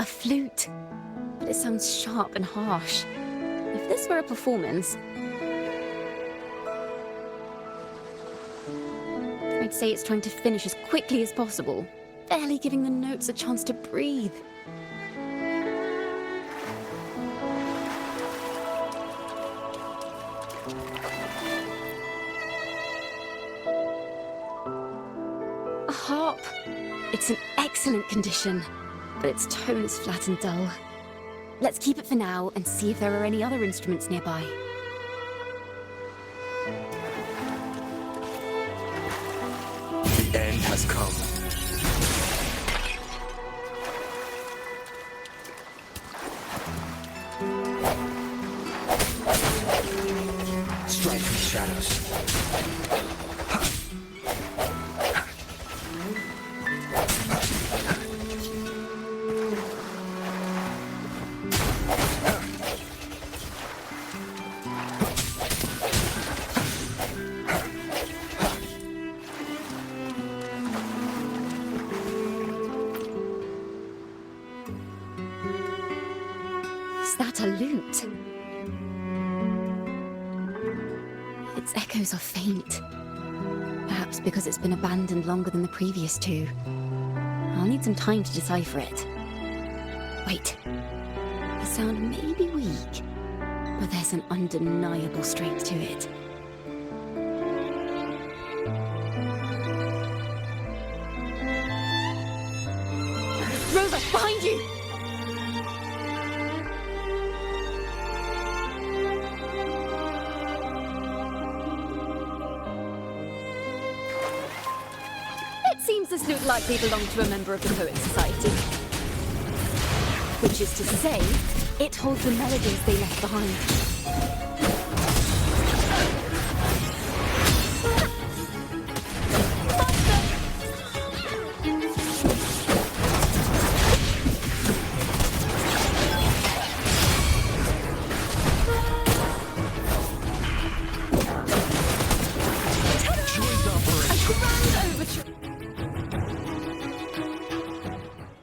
flute, but it sounds sharp and harsh. If this were a performance, I'd say it's trying to finish as quickly as possible, barely giving the notes a chance to breathe. A harp. It's in excellent condition, but its tone is flat and dull. Let's keep it for now and see if there are any other instruments nearby. The end has come. Strike from the shadows. Is that a lute? Its echoes are faint. Perhaps because it's been abandoned longer than the previous two. I'll need some time to decipher it. Wait. The sound may be weak, but there's an undeniable strength to it. Rover, behind you! It seems this lute likely belonged to a member of the Poets Society. Which is to say, it holds the melodies they left behind.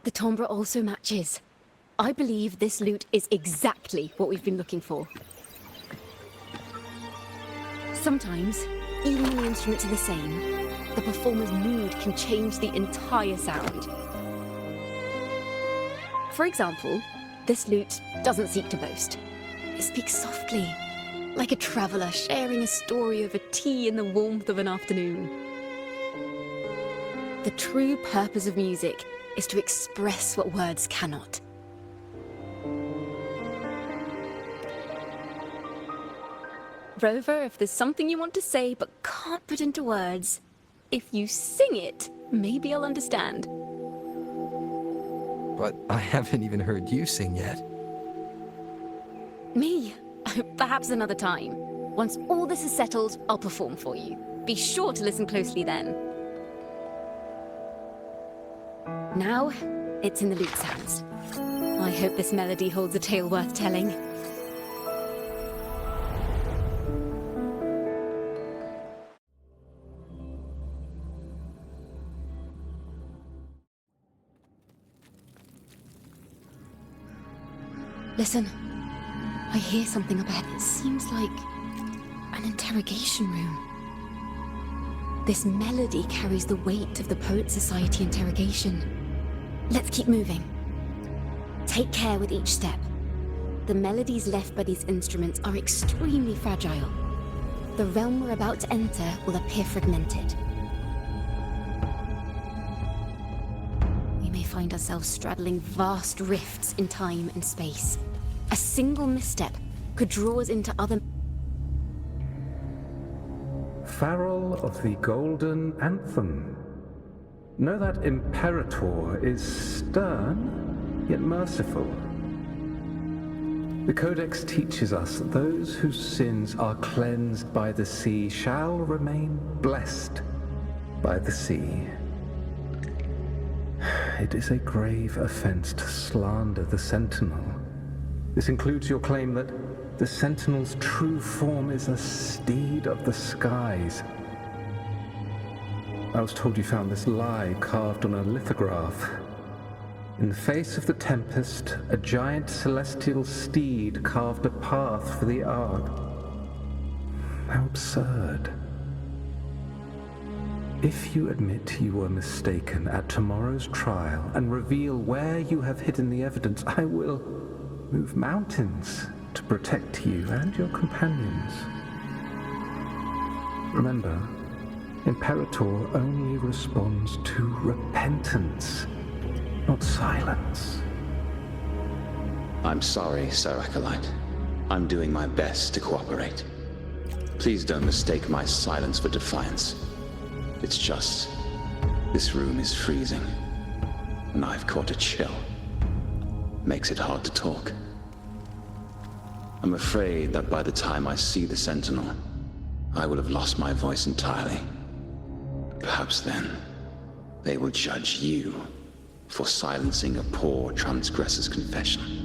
The timbre also matches. I believe this lute is exactly what we've been looking for. Sometimes, even when the instruments are the same, the performer's mood can change the entire sound. For example, this lute doesn't seek to boast. It speaks softly, like a traveller sharing a story over tea in the warmth of an afternoon. The true purpose of music is to express what words cannot. Rover, if there's something you want to say but can't put into words, if you sing it, maybe I'll understand. But I haven't even heard you sing yet. Me? Perhaps another time. Once all this is settled, I'll perform for you. Be sure to listen closely then. Now, it's in the lute's hands. I hope this melody holds a tale worth telling. Listen, I hear something up ahead. It seems like an interrogation room. This melody carries the weight of the Poets Society interrogation. Let's keep moving. Take care with each step. The melodies left by these instruments are extremely fragile. The realm we're about to enter will appear fragmented. We may find ourselves straddling vast rifts in time and space. A single misstep could draw us into other... Farrell of the Golden Anthem. Know that Imperator is stern, yet merciful. The Codex teaches us that those whose sins are cleansed by the sea shall remain blessed by the sea. It is a grave offense to slander the Sentinel. This includes your claim that the Sentinel's true form is a steed of the skies. I was told you found this lie carved on a lithograph. In the face of the tempest, a giant celestial steed carved a path for the Ark. How absurd. If you admit you were mistaken at tomorrow's trial and reveal where you have hidden the evidence, I will move mountains to protect you and your companions. Remember, Imperator only responds to repentance, not silence. I'm sorry, Sir Acolyte. I'm doing my best to cooperate. Please don't mistake my silence for defiance. It's just, this room is freezing, and I've caught a chill. Makes it hard to talk. I'm afraid that by the time I see the Sentinel, I will have lost my voice entirely. Perhaps then, they will judge you for silencing a poor transgressor's confession.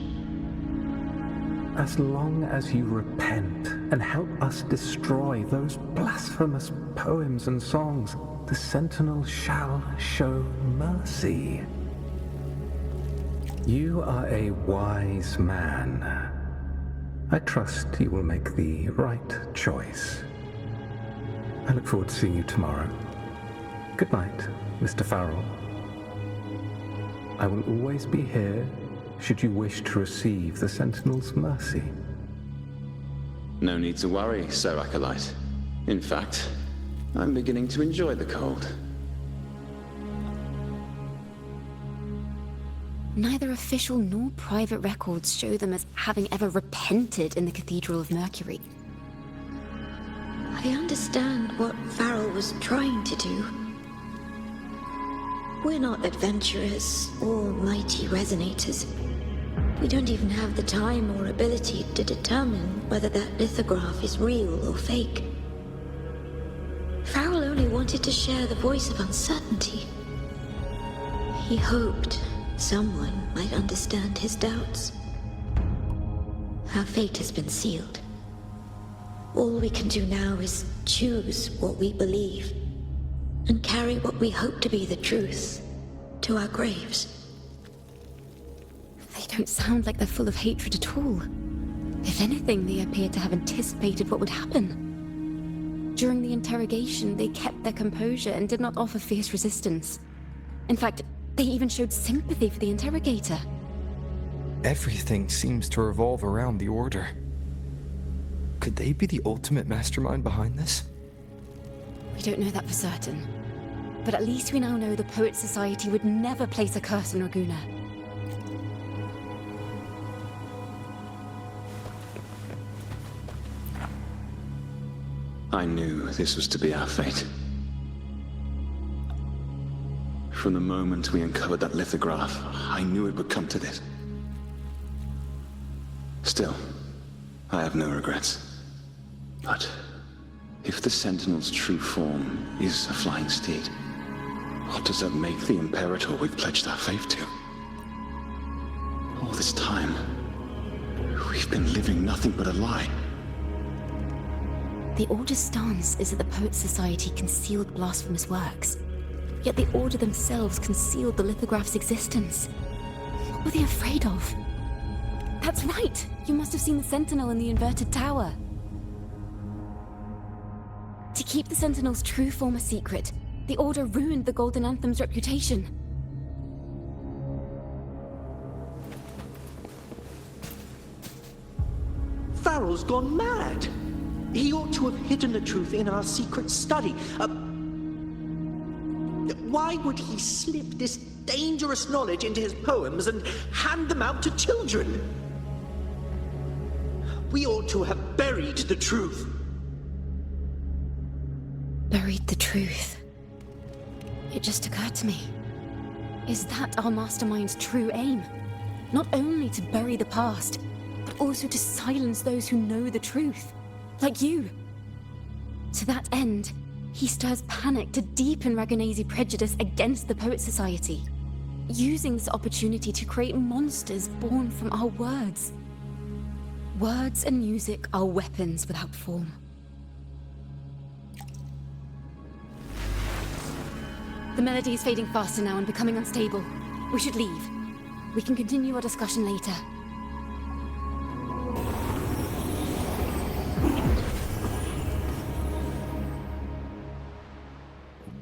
As long as you repent and help us destroy those blasphemous poems and songs, the Sentinel shall show mercy. You are a wise man. I trust you will make the right choice. I look forward to seeing you tomorrow. Good night, Mr. Farrell. I will always be here should you wish to receive the Sentinel's mercy. No need to worry, Sir Acolyte. In fact, I'm beginning to enjoy the cold. Neither official nor private records show them as having ever repented in the Cathedral of Mercury. I understand what Farrell was trying to do. We're not adventurers or mighty Resonators. We don't even have the time or ability to determine whether that lithograph is real or fake. Farrell only wanted to share the voice of uncertainty. He hoped someone might understand his doubts. Our fate has been sealed. All we can do now is choose what we believe and carry what we hope to be the truth to our graves. They don't sound like they're full of hatred at all. If anything, they appear to have anticipated what would happen. During the interrogation, they kept their composure and did not offer fierce resistance. In fact, they even showed sympathy for the interrogator. Everything seems to revolve around the Order. Could they be the ultimate mastermind behind this? We don't know that for certain. But at least we now know the Poets Society would never place a curse on Raguna. I knew this was to be our fate. From the moment we uncovered that lithograph, I knew it would come to this. Still, I have no regrets. But if the Sentinel's true form is a flying steed, what does that make the Imperator we've pledged our faith to? All this time, we've been living nothing but a lie. The Order's stance is that the Poets Society concealed blasphemous works. Yet the Order themselves concealed the lithograph's existence. What were they afraid of? That's right! You must have seen the Sentinel in the inverted tower. To keep the Sentinel's true form a secret, the Order ruined the Golden Anthem's reputation. Farrell's gone mad! He ought to have hidden the truth in our secret study. Why would he slip this dangerous knowledge into his poems and hand them out to children? We ought to have buried the truth. Buried the truth. It just occurred to me. Is that our mastermind's true aim? Not only to bury the past, but also to silence those who know the truth. Like you. To that end, he stirs panic to deepen Ragonese prejudice against the Poet Society, using this opportunity to create monsters born from our words. Words and music are weapons without form. The melody is fading faster now and becoming unstable. We should leave. We can continue our discussion later.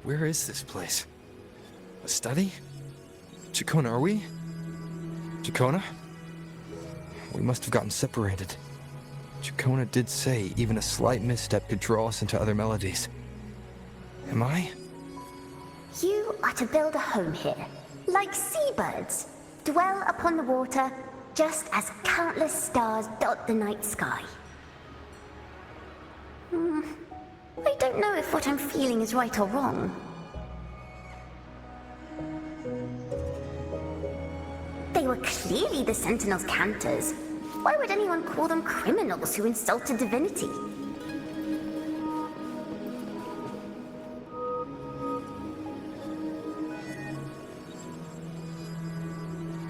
Where is this place? A study? Chacona, are we? Chacona? We must have gotten separated. Chacona did say even a slight misstep could draw us into other melodies. Am I? You are to build a home here, like seabirds. Dwell upon the water, just as countless stars dot the night sky. I don't know if what I'm feeling is right or wrong. They were clearly the Sentinel's cantors. Why would anyone call them criminals who insulted divinity?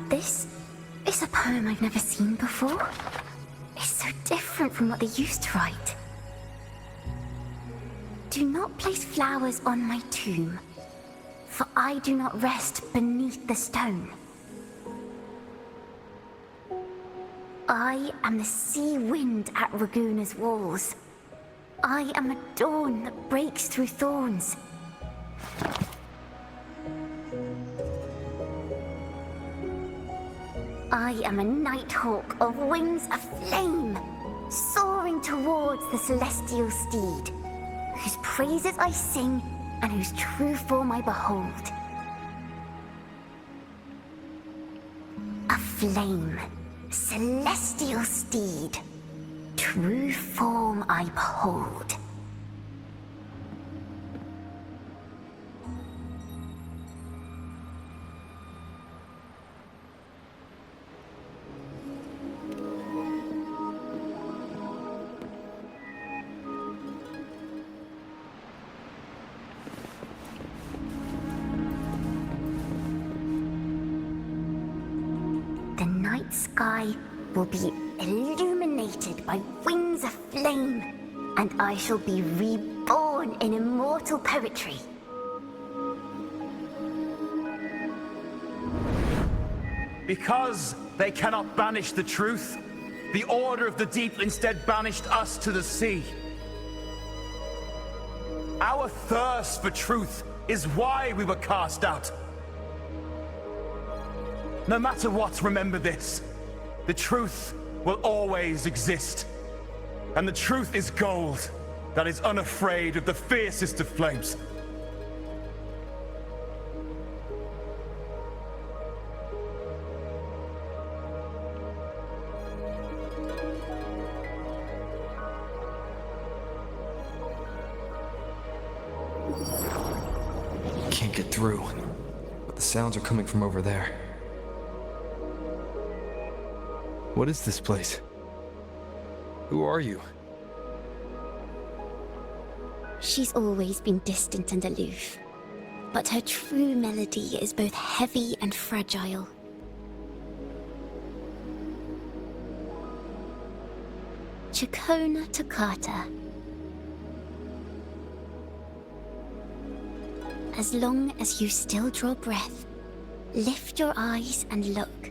This is a poem I've never seen before. It's so different from what they used to write. Do not place flowers on my tomb, for I do not rest beneath the stone. I am the sea wind at Raguna's walls. I am a dawn that breaks through thorns. I am a nighthawk of wings aflame, soaring towards the celestial steed, whose praises I sing and whose true form I behold. A flame, celestial steed, true form I behold. Sky will be illuminated by wings of flame, and I shall be reborn in immortal poetry. Because they cannot banish the truth, the Order of the Deep instead banished us to the sea. Our thirst for truth is why we were cast out. No matter what, remember this. The truth will always exist. And the truth is gold that is unafraid of the fiercest of flames. Can't get through, but the sounds are coming from over there. What is this place? Who are you? She's always been distant and aloof, but her true melody is both heavy and fragile. Chacona Toccata. As long as you still draw breath, lift your eyes and look.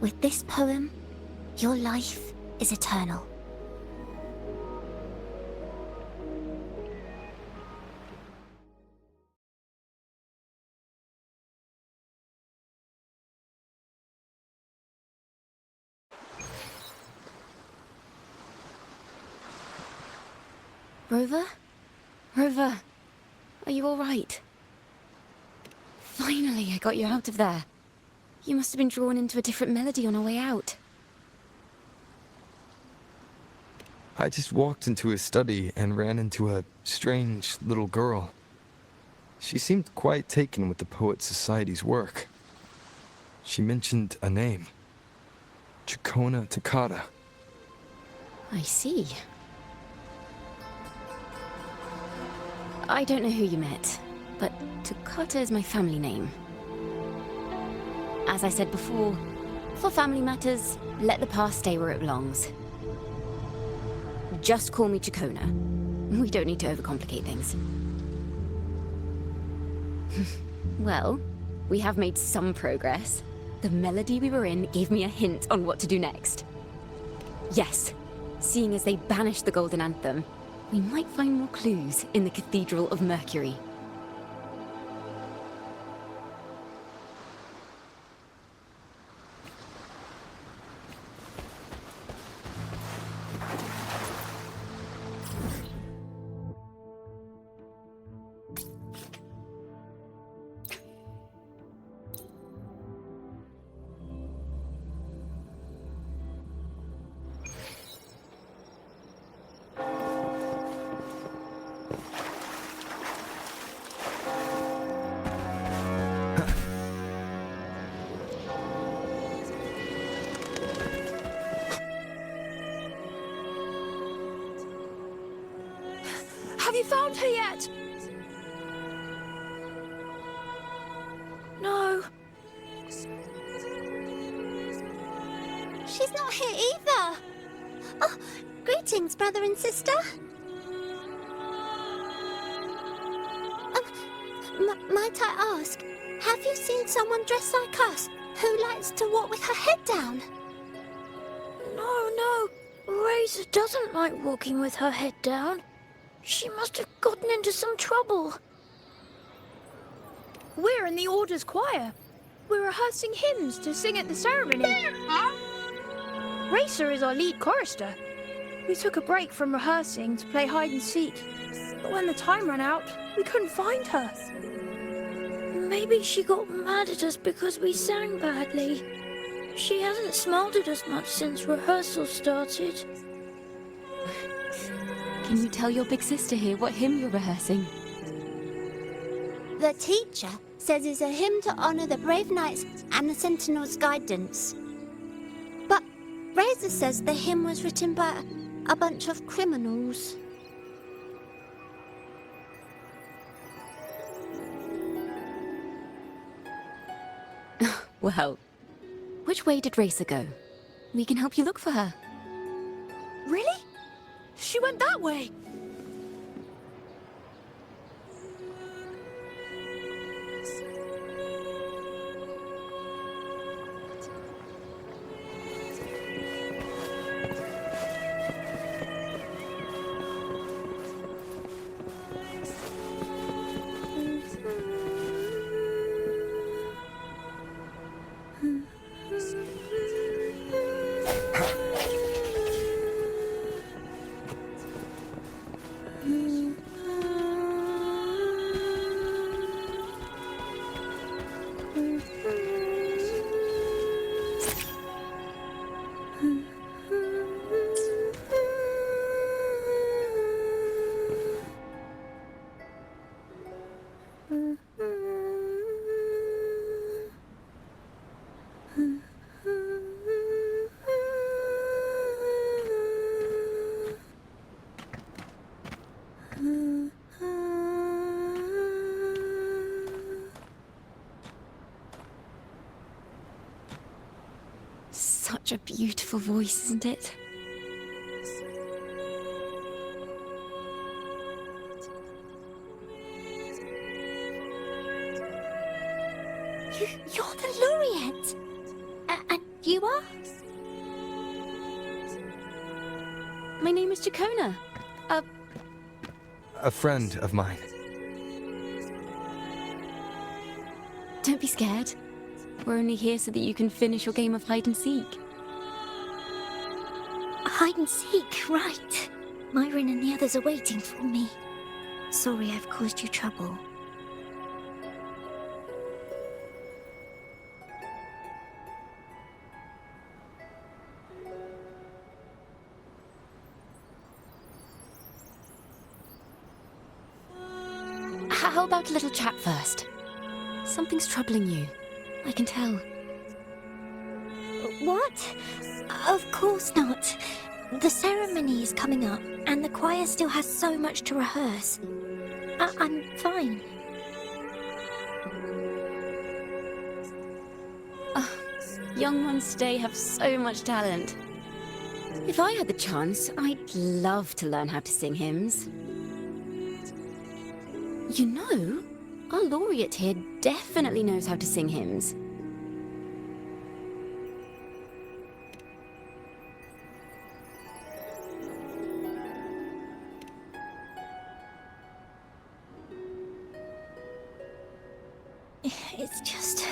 With this poem, your life is eternal. Rover? Rover, are you all right? Finally, I got you out of there. You must have been drawn into a different melody on our way out. I just walked into his study and ran into a strange little girl. She seemed quite taken with the Poet Society's work. She mentioned a name. Chacona Toccata. I see. I don't know who you met, but Toccata is my family name. As I said before, for family matters, let the past stay where it belongs. Just call me Chacona. We don't need to overcomplicate things. Well, we have made some progress. The melody we were in gave me a hint on what to do next. Yes, seeing as they banished the Golden Anthem, we might find more clues in the Cathedral of Mercury. Have you found her yet? No. She's not here either. Oh, greetings, brother and sister. Might I ask, have you seen someone dressed like us who likes to walk with her head down? No. Razor doesn't like walking with her head down. She must have gotten into some trouble. We're in the Order's choir. We're rehearsing hymns to sing at the ceremony. Racer is our lead chorister. We took a break from rehearsing to play hide and seek. But when the time ran out, we couldn't find her. Maybe she got mad at us because we sang badly. She hasn't smiled at us much since rehearsal started. Can you tell your big sister here what hymn you're rehearsing? The teacher says it's a hymn to honor the brave knights and the sentinel's guidance. But Razor says the hymn was written by a bunch of criminals. Well, which way did Racer go? We can help you look for her. Really? She went that way. Such a beautiful voice, isn't it? You're the laureate. And you are? My name is Jacona. A friend of mine. Don't be scared. We're only here so that you can finish your game of hide and seek. Hide and seek, right. Myron and the others are waiting for me. Sorry I've caused you trouble. How about a little chat first? Something's troubling you. I can tell. What? Of course not. The ceremony is coming up, and the choir still has so much to rehearse. I'm fine. Young ones today have so much talent. If I had the chance, I'd love to learn how to sing hymns. You know, our laureate here definitely knows how to sing hymns. It's just...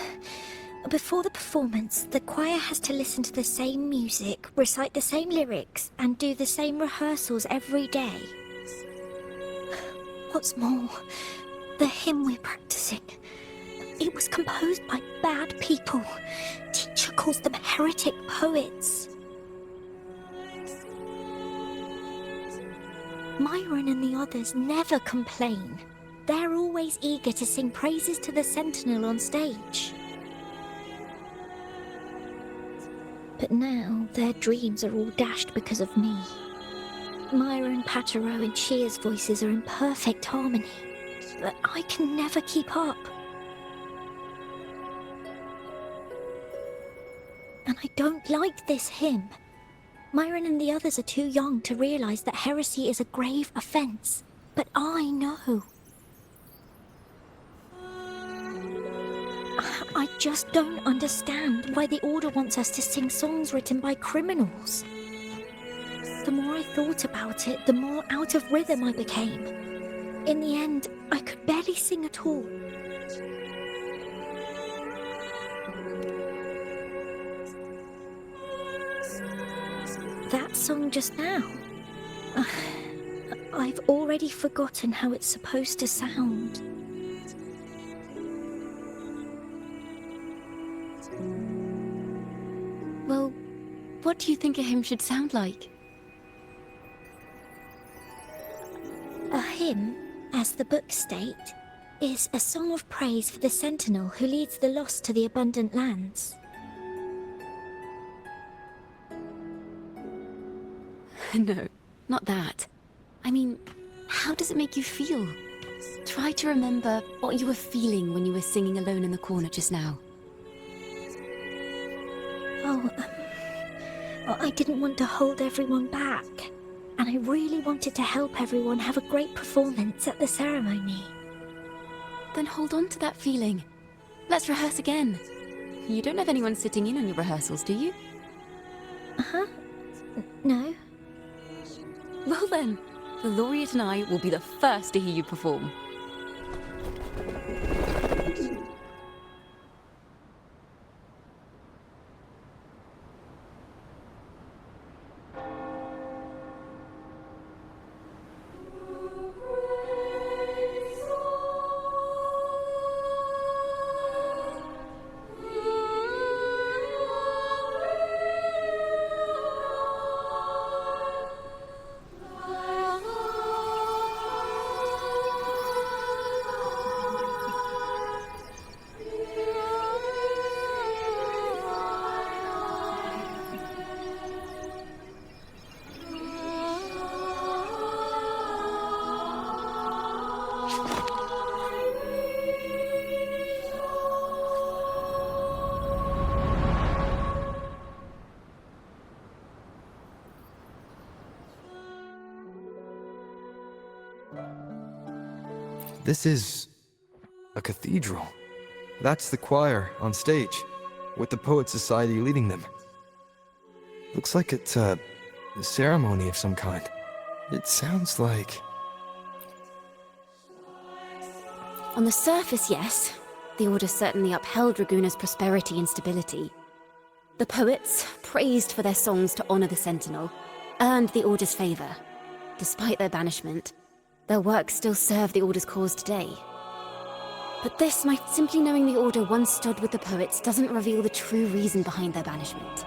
Before the performance, the choir has to listen to the same music, recite the same lyrics, and do the same rehearsals every day. What's more, the hymn we're practicing, it was composed by bad people. Teacher calls them heretic poets. Myron and the others never complain. They're always eager to sing praises to the Sentinel on stage. But now their dreams are all dashed because of me. Myron, Patero, and Cheer's voices are in perfect harmony, but I can never keep up. And I don't like this hymn. Myron and the others are too young to realize that heresy is a grave offense, but I know. I just don't understand why the Order wants us to sing songs written by criminals. The more I thought about it, the more out of rhythm I became. In the end, I could barely sing at all. That song just now. I've already forgotten how it's supposed to sound. Well, what do you think a hymn should sound like? A hymn, as the books state, is a song of praise for the Sentinel who leads the lost to the abundant lands. No, not that. I mean, how does it make you feel? Try to remember what you were feeling when you were singing alone in the corner just now. I didn't want to hold everyone back, and I really wanted to help everyone have a great performance at the ceremony. Then hold on to that feeling. Let's rehearse again. You don't have anyone sitting in on your rehearsals, do you? Uh-huh. No. Well then, the Laureate and I will be the first to hear you perform. This is a cathedral. That's the choir on stage, with the Poet Society leading them. Looks like it's a ceremony of some kind. It sounds like... On the surface, yes. The Order certainly upheld Raguna's prosperity and stability. The poets, praised for their songs to honor the Sentinel, earned the Order's favor. Despite their banishment, their works still serve the Order's cause today. But this, simply knowing the Order once stood with the poets, doesn't reveal the true reason behind their banishment.